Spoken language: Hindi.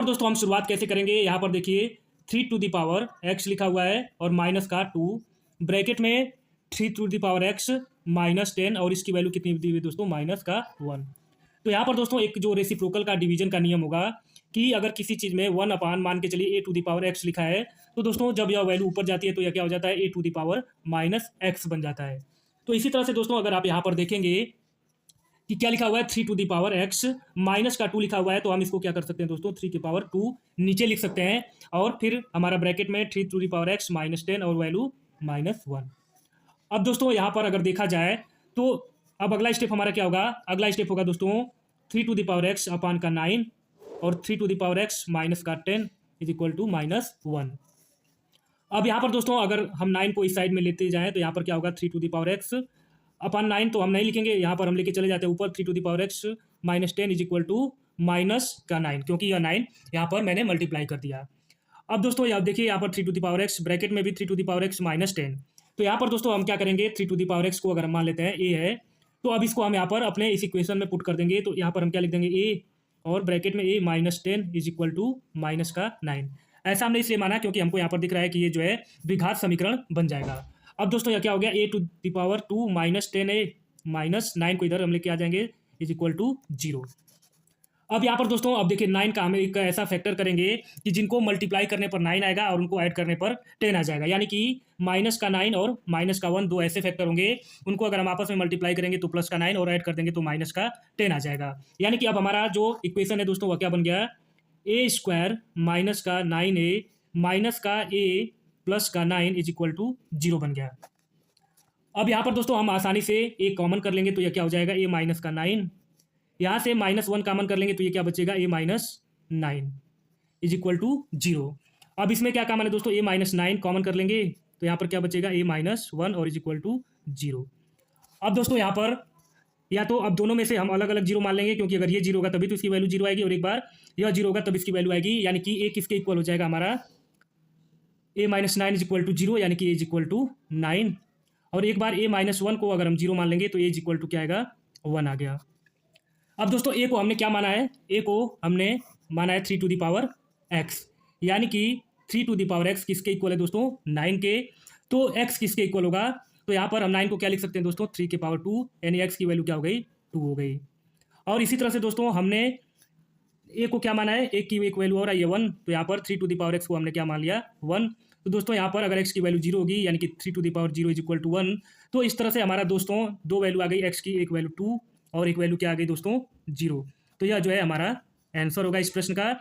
और दोस्तों हम शुरुआत कैसे करेंगे, यहाँ पर देखिए 3 टू द पावर x लिखा हुआ है और माइनस का 2 ब्रैकेट में 3 टू द पावर x -10 और इसकी वैल्यू कितनी दी हुई है दोस्तों, माइनस का 1। तो यहाँ पर दोस्तों एक जो रेसिप्रोकल का डिवीजन का नियम होगा कि अगर किसी चीज़ में 1 अपान मान के चलिए a to the power x लिखा है, तो दोस्तों जब यह वैल्यू ऊपर जाती है तो यह क्या हो जाता है, a to the power -x बन जाता है। तो इसी तरह से दोस्तों अगर आप यहाँ पर देखेंगे कि क्या लिखा हुआ है 3 to the power x minus का 2 लिखा हुआ है, तो हम इसको क्या कर सकते हैं दोस्तों, 3 की पावर 2 नीचे लिख सकते हैं और फिर हमारा ब्रैकेट में 3 टू द पावर x -10 और वैल्यू -1। अब दोस्तों यहाँ पर अगर देखा जाए तो अब अगला स्टेप हमारा क्या होगा, अगला स्टेप होगा दोस्तों 3 to the power x upon का 9 और 3 to the power x minus का 10 इज इक्वल टू -1। अब यहाँ पर दोस्तों अगर हम 9 को इस साइड में लेते जाएं तो यहाँ पर क्या होगा, 3 टू द पावर x अपान 9 तो हम नहीं लिखेंगे, यहाँ पर हम लेके चले जाते हैं ऊपर 3 to the power x -10 is equal to minus का 9, क्योंकि यह 9 यहाँ पर मैंने मल्टीप्लाई कर दिया। अब दोस्तों यहाँ देखिए, यहाँ पर 3 टू द पावर x ब्रैकेट में भी 3 टू द पावर x -10। तो यहाँ पर दोस्तों हम क्या करेंगे, 3 टू द पावर x को अगर हम मान लेते हैं a है, तो अब इसको हम यहाँ पर अपने इस इक्वेशन में पुट कर देंगे। तो यहाँ पर हम क्या लिख देंगे, a और ब्रैकेट में a -10 is equal to minus का 9। ऐसा हमने इसलिए माना क्योंकि हमको यहाँ पर दिख रहा है कि ये जो है द्विघात समीकरण बन जाएगा। अब दोस्तों यह क्या हो गया, a to the power 2 -10a -9 को इधर हम लेके आ जाएंगे इज इक्वल टू 0। अब यहाँ पर दोस्तों अब देखिए 9 का हम एक ऐसा फैक्टर करेंगे कि जिनको मल्टीप्लाई करने पर 9 आएगा और उनको ऐड करने पर 10 आ जाएगा, यानी कि माइनस का 9 और माइनस का 1 दो ऐसे फैक्टर होंगे, उनको अगर हम आपस में मल्टीप्लाई करेंगे तो प्लस का 9 और ऐड कर देंगे तो माइनस का 10 आ जाएगा। यानी कि अब हमारा जो इक्वेशन है दोस्तों वह क्या बन गया, a² माइनस का 9a माइनस का a प्लस का 9 इज इक्वल टू 0 बन गया। अब यहाँ पर दोस्तों हम आसानी से a कॉमन कर लेंगे तो यह क्या हो जाएगा, a माइनस का 9, यहाँ से -1 कॉमन कर लेंगे तो ये क्या बचेगा, a-9 इज इक्वल टू 0। अब इसमें क्या कॉमन है दोस्तों, a-9 कॉमन कर लेंगे तो यहाँ पर क्या बचेगा, a-1 और इज इक्वल टू 0। अब दोस्तों यहाँ पर या तो अब दोनों में से हम अलग अलग जीरो मान लेंगे, क्योंकि अगर ये जीरो होगा तभी तो इसकी वैल्यू जीरो आएगी और एक बार यह जीरो होगा तब इसकी वैल्यू आएगी, यानी कि a किसके इक्वल हो जाएगा हमारा, a-9 इज इक्वल टू 0, यानी कि a इज इक्वल टू 9। और एक बार a-1 को अगर हम जीरो मान लेंगे तो a इज इक्वल टू क्या आएगा, 1 आ गया। अब दोस्तों a को हमने क्या माना है, a को हमने माना है 3 टू द पावर x, यानी कि 3 टू द पावर x किसके इक्वल है दोस्तों, 9 के। तो x किसके इक्वल होगा, तो यहाँ पर हम 9 को क्या लिख सकते हैं दोस्तों, 3 की पावर 2, यानी x की वैल्यू क्या हो गई, 2 हो गई। और इसी तरह से दोस्तों हमने a को क्या माना है, एक की एक वैल्यू और है ये 1, तो यहाँ पर 3 टू द पावर x को हमने क्या मान लिया, 1। तो दोस्तों यहाँ पर अगर x की वैल्यू 0 होगी, यानी कि 3 to the power 0 is equal to 1, तो इस तरह से हमारा दोस्तों दो वैल्यू आ गई, x की एक वैल्यू 2 और एक वैल्यू क्या आ गई दोस्तों, 0। तो यह जो है हमारा आंसर होगा इस प्रश्न का।